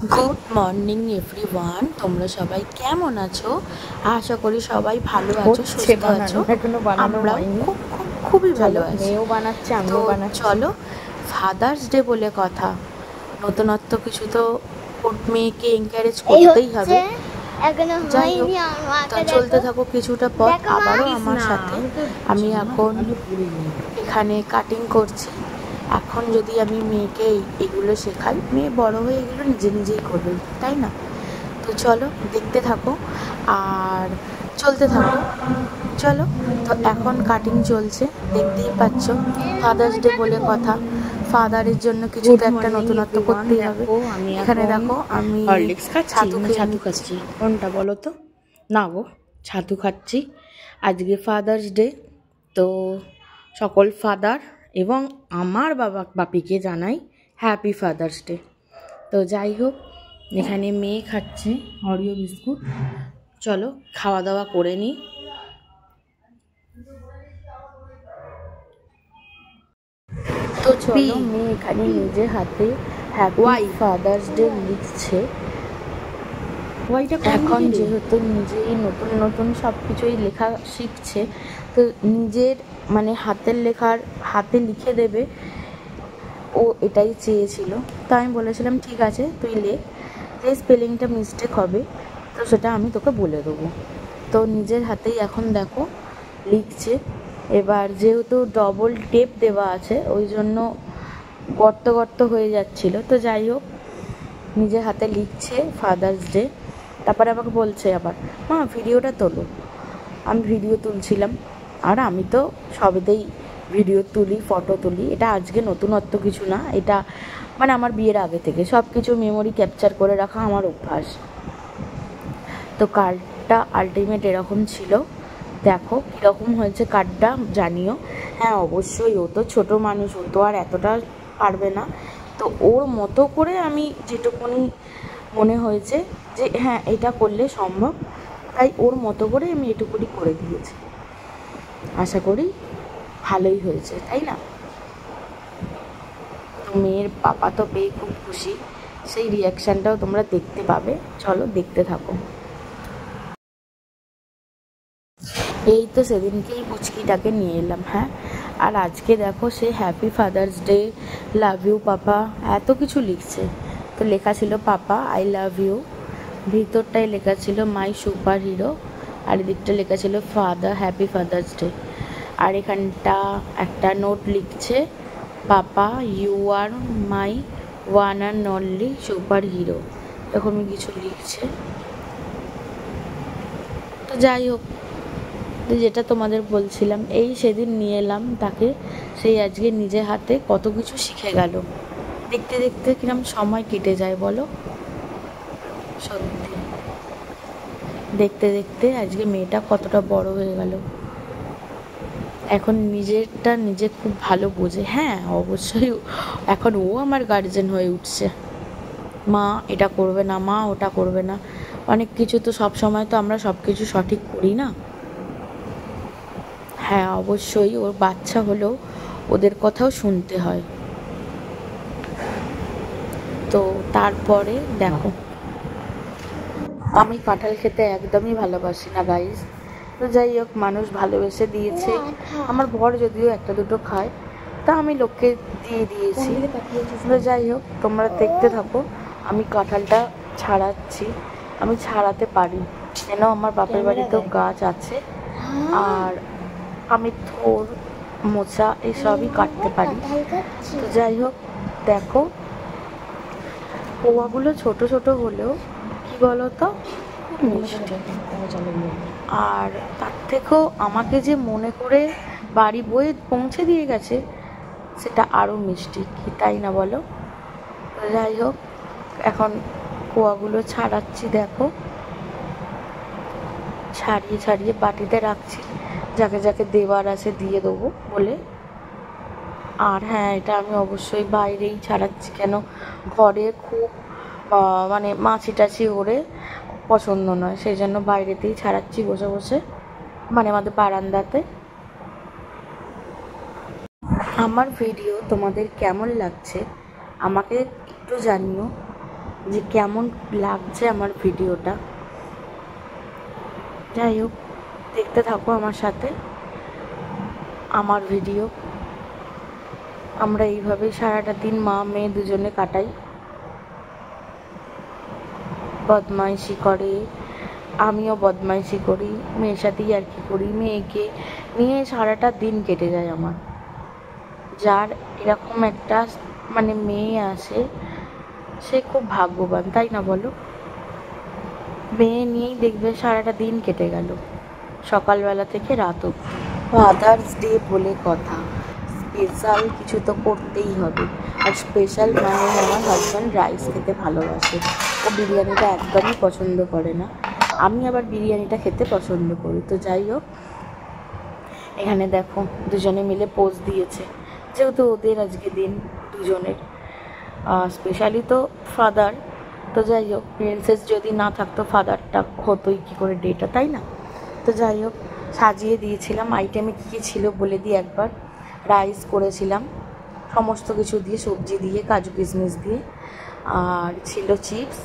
Good morning everyone, তোমরা সবাই কেমন আছো? আশা করি সবাই ভালো আছো, সুস্থ আছো। আমরাও খুবই ভালো আছি। মেয়েও বানাচ্ছে, তো আমিও বানাচ্ছি। চলো, ফাদার্স ডে বলে কথা, নতুনত্ব কিছু তো মেয়েকে এনকারেজ করতেই হবে। যাই হোক, তা চলতে থাকো কিছুটা পথ। আবারও আমার সাথে আমি এখন এখানে কাটিং করছি। এখন যদি আমি মেয়েকে এগুলো শেখাই, মেয়ে বড় হয়ে এগুলো নিজে নিজেই করবে, তাই না? তো চলো দেখতে থাকো আর চলতে থাকো। চলো, তো এখন কাটিং চলছে, দেখতেই পাচ্ছ। ফাদার্স ডে বলে কথা, ফাদারের জন্য কিছু তো একটা নতুনত্ব করতেই হবে। এখানে দেখো আমি ছাতু খাচ্ছি। কোনটা বলো তো? না গো, ছাতু খাচ্ছি। আজকে ফাদার্স ডে, তো সকল ফাদার এবং আমার বাপিকে জানাই হ্যাপি ফাদার্স ডে। তো যাই হোক, এখানে মেয়ে খাচ্ছে অরিও বিস্কুট। চলো খাওয়া দাওয়া করে নিই। তো চলো, মেয়ে এখানে নিজের হাতে হ্যাপি ফাদার্স ডে লিখছে। এখন যেহেতু নিজেই নতুন নতুন সব কিছুই লেখা শিখছে, তো নিজের মানে হাতের লেখার হাতে লিখে দেবে, ও এটাই চেয়েছিল। তো আমি বলেছিলাম ঠিক আছে তুই লেখ, যে স্পেলিংটা মিস্টেক হবে তো সেটা আমি তোকে বলে দেবো। তো নিজের হাতেই এখন দেখো লিখছে। এবার যেহেতু ডবল টেপ দেওয়া আছে ওই জন্য গর্ত গর্ত হয়ে যাচ্ছিল। তো যাই হোক, নিজের হাতে লিখছে ফাদার্স ডে। তারপরে আমাকে বলছে আবার, মা ভিডিওটা তোলো। আমি ভিডিও তুলছিলাম, আর আমি তো সবেতেই ভিডিও তুলি, ফটো তুলি। এটা আজকে নতুনত্ব কিছু না, এটা মানে আমার বিয়ের আগে থেকে সব কিছু মেমোরি ক্যাপচার করে রাখা আমার অভ্যাস। তো কার্ডটা আলটিমেট এরকম ছিল, দেখো কীরকম হয়েছে কার্ডটা জানিও। হ্যাঁ অবশ্যই, ও তো ছোটো মানুষ, ও তো আর এতটা পারবে না। তো ওর মতো করে আমি যেটুকুনি মনে হয়েছে যে হ্যাঁ এটা করলে সম্ভব, তাই ওর মতো করে আমি এটুকুনি করে দিয়েছি। আশা করি ভালোই হয়েছে, তাই না? তো মেয়ের পাপা তো পেয়ে খুব খুশি, সেই রিয়াকশানটাও তোমরা দেখতে পাবে। চলো দেখতে থাকো। এই তো সেদিনকেই পুচকিটাকে নিয়ে এলাম। হ্যাঁ, আর আজকে দেখো সে happy father's day, love you papa, এত কিছু লিখছে। তো লেখা ছিল পাপা আই লাভ ইউ, ভিতরটায় লেখা ছিল মাই সুপার হিরো, আর এদিকটা লেখা ছিল ফাদার হ্যাপি ফাদার্স ডে। আর এখানটা একটা নোট লিখছে, papa you are my one and only superhero, এরকমই কিছু লিখছে। তো যাই হোক, যেটা তোমাদের বলছিলাম, এই সেদিন নিয়ে এলাম তাকে, সেই আজকে নিজে হাতে কত কিছু শিখে গেল। দেখতে দেখতে কিরম সময় কেটে যায় বলো, সত্যি দেখতে দেখতে আজকে মেয়েটা কতটা বড় হয়ে গেল। এখন নিজেরটা নিজে খুব ভালো বোঝে। হ্যাঁ অবশ্যই, এখন ও আমার গার্জেন হয়ে উঠছে। মা এটা করবে না, মা ওটা করবে না, অনেক কিছু তো সব সময় তো আমরা সব কিছু সঠিক করি না। হ্যাঁ অবশ্যই, ওর বাচ্চা হলেও ওদের কথাও শুনতে হয়। তো তারপরে দেখো, আমি কাঁঠাল খেতে একদমই ভালোবাসি না গাইস। তো যাই হোক, মানুষ ভালোবেসে দিয়েছে। আমার বর যদিও একটা দুটো খায়, তা আমি লোককে দিয়ে দিয়েছি। তো যাই হোক, তোমরা দেখতে থাকো। আমি কাঁঠালটা ছাড়াচ্ছি, আমি ছাড়াতে পারি কেন, আমার বাপের বাড়িতেও গাছ আছে, আর আমি থোর মোচা এসবই কাটতে পারি। তো যাই হোক, দেখো পোয়াগুলো ছোট ছোট হলেও কি বলতো খুব মিষ্টি। আর তার থেকেও আমাকে যে মনে করে বাড়ি বয়ে পৌঁছে দিয়ে গেছে সেটা আরও মিষ্টি, কি তাই না বলো? তো যাই হোক, এখন কোয়াগুলো ছাড়াচ্ছি, দেখো ছাড়িয়ে ছাড়িয়ে বাটিতে রাখছি, যাকে যাকে দেওয়ার আছে দিয়ে দেবো বলে। আর হ্যাঁ, এটা আমি অবশ্যই বাইরেই ছাড়াচ্ছি, কেন ঘরে খুব মানে মাছি টাছি ওড়ে পছন্দ নয়, সেই জন্য বাইরেতেই ছাড়াচ্ছি বসে বসে, মানে আমাদের বারান্দাতে। আমার ভিডিও তোমাদের কেমন লাগছে আমাকে একটু জানিও। যে কেমন লাগছে আমার ভিডিওটা। যাই হোক, দেখতে থাকো আমার সাথে আমার ভিডিও। আমরা এইভাবেই সারাটা দিন মা মেয়ে দুজনে কাটাই, বদমাইশি করে, আমিও বদমাইশি করি, মেয়ের সাথেই আর কি করি, মেয়েকে নিয়ে সারাটা দিন কেটে যায় আমার। যার এরকম একটা মানে মেয়ে আসে সে খুব ভাগ্যবান, তাই না বলো? মেয়ে নিয়েই দেখবে সারাটা দিন কেটে গেল, সকালবেলা থেকে রাত অবধি। ফাদার্স ডে বলে কথা, স্পেশাল কিছু তো করতেই হবে। আর স্পেশাল মানে আমার হাজব্যান্ড রাইস খেতে ভালোবাসে, ও বিরিয়ানিটা একদমই পছন্দ করে না, আমি আবার বিরিয়ানিটা খেতে পছন্দ করি। তো যাই হোক, এখানে দেখো দুজনে মিলে পোজ দিয়েছে, যেহেতু ওদের আজকে দিন দুজনের, স্পেশালি তো ফাদার। তো যাই হোক, প্রিন্সেস যদি না থাকতো ফাদারটা হতোই কী করে ডেটা, তাই না? তো যাই হোক, সাজিয়ে দিয়েছিলাম। আইটেমে কী কী ছিল বলে দিই একবার। রাইস করেছিলাম সমস্ত কিছু দিয়ে, সবজি দিয়ে, কাজু কিশমিশ দিয়ে, আর ছিল চিপস,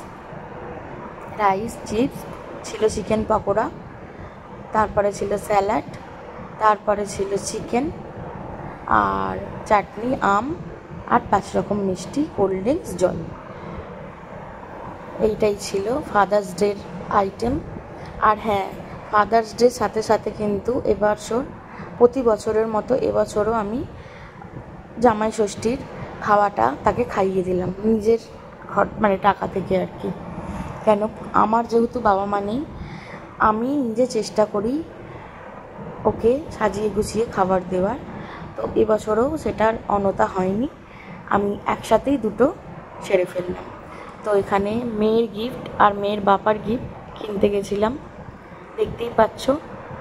রাইস চিপস ছিল, চিকেন পকোড়া, তারপরে ছিল স্যালাড, তারপরে ছিল চিকেন আর চাটনি, আম, আর 5 রকম মিষ্টি, কোল্ড ড্রিঙ্কস, জল। এইটাই ছিল ফাদার্স ডের আইটেম। আর হ্যাঁ, ফাদার্স ডের সাথে সাথে কিন্তু এবছর প্রতি বছরের মতো এবছরও আমি জামাই ষষ্ঠীর খাওয়াটা তাকে খাইয়ে দিলাম নিজের ঘর মানে টাকা থেকে আর কি। কেন, আমার যেহেতু বাবা মা নেই, আমি নিজে চেষ্টা করি ওকে সাজিয়ে গুছিয়ে খাবার দেওয়ার। তো এবছরও সেটার অন্যথা হয়নি, আমি একসাথেই দুটো সেরে ফেললাম। তো এখানে মেয়ের গিফট আর মেয়ের বাবার গিফট কিনতে গেছিলাম, দেখতেই পাচ্ছ,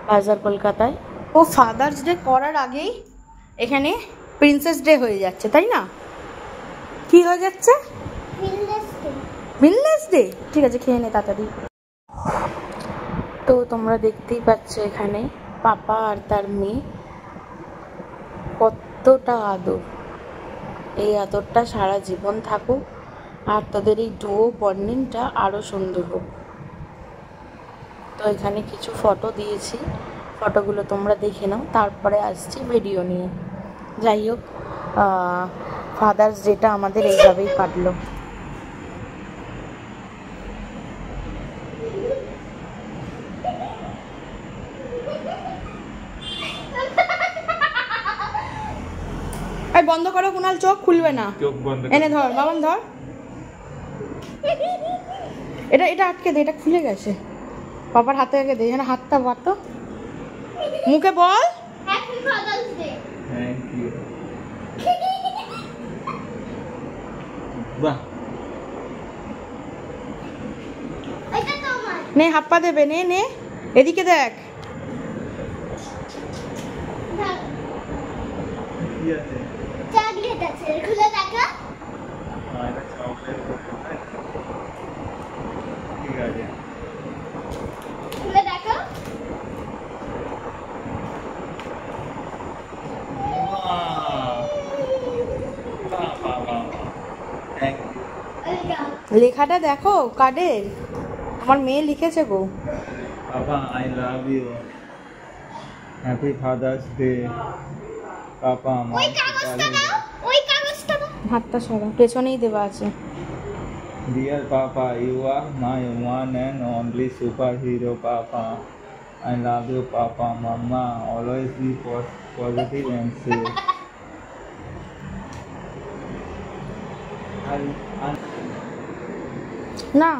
বাজার কলকাতায়। ও ফাদার্স ডে করার আগেই এখানে প্রিন্সেস ডে হয়ে যাচ্ছে, তাই না? কি হয়ে যাচ্ছে? Women's day. ঠিক আছে, খেয়ে নে তাড়াতাড়ি। তো তোমরা দেখতেই পাচ্ছ এখানে পাপা আর তার মেয়ে, কতটা আদর। এই আদরটা সারা জীবন থাকুক, আর তাদের এই ডুও বন্ডিংটা আরও সুন্দর হোক। তো এখানে কিছু ফটো দিয়েছি, ফটোগুলো তোমরা দেখে নাও, তারপরে আসছি ভিডিও নিয়ে। যাই হোক, ফাদার্স ডেটা আমাদের এইভাবেই কাটলো। বন্ধ করো কুনাল, চোখ খুলবে না, এনে ধর বাবান, ধর এটা, এটা আটকে দে, এটা খুলে গেছে, বাবার হাতে আগে দে, এখানে হাতটা বাতো, মুখে বল happy father's day. Thank you. বাহ, এটা তোমার নে, হাপ্পা দেবে, নে নে, এদিকে দেখ, কি আছে? চকলেট আছে, খুলে দেখা। এটা চকলেট, ঠিক আছে, খুলে দেখো। লেখাটা দেখো কার্ডের, আমার মেয়ে লিখেছে গো। বাবা I love you, happy father's day. Papa ওই কাগজটা দাও, ওই কাগজটা দাও, হাতটা সরা, পেছনেই দেওয়া আছে। Dear papa, you are my one and only superhero papa, I love you papa, mamma always be positive and safe. না,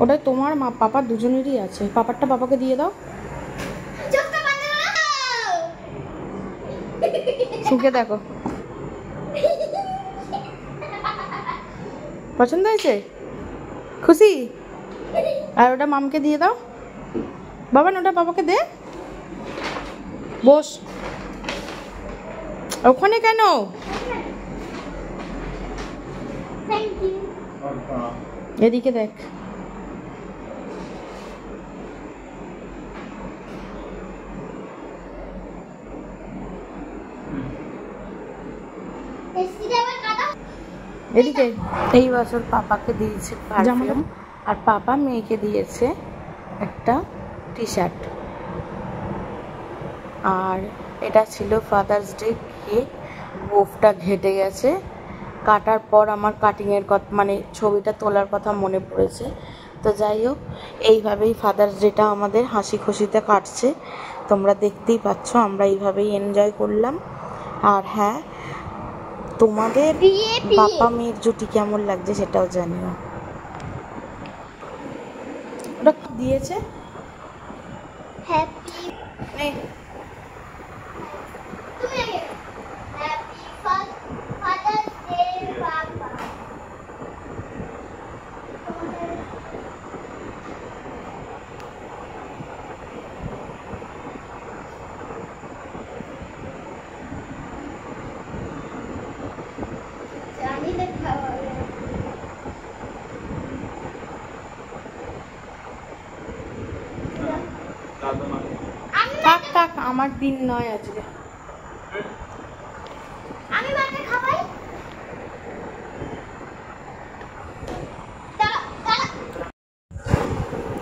ওটা তোমার মা পাপার দুজনেরই আছে, পাপারটা পাপাকে দিয়ে দাও। শুকে দেখো, পছন্দ হয়েছে, খুশি? আর ওটা মামকে দিয়ে দাও, বাবা ওটা বাবাকে দে, বস ওখানে কেন? এদিকে দেখ, এদিকে এই বছর পাপাকে দিয়েছে পারফিউম, আর পাপা মেয়েকে দিয়েছে একটা টি শার্ট। আর এটা ছিল ফাদার্স ডে কেক। গোফটা ঘেটে গেছে, কাটার পর আমার কাটিংয়ের কথা মানে ছবিটা তোলার কথা মনে পড়েছে। তো যাই হোক, এইভাবেই ফাদার্স ডেটা আমাদের হাসি খুশিতে কাটছে, তোমরা দেখতেই পাচ্ছ। আমরা এইভাবেই এনজয় করলাম। আর হ্যাঁ, তোমাদের বাবা মেয়ের জুটি কেমন লাগছে সেটাও জানিও। ওটা দিয়েছে থাক থাক, আমার দিন নয় আজকে।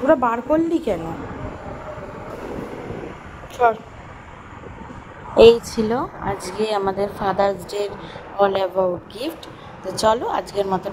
ওরা বার করলি কেন? এই ছিল আজকে আমাদের father's day all about gift. তো চলো আজকের মতো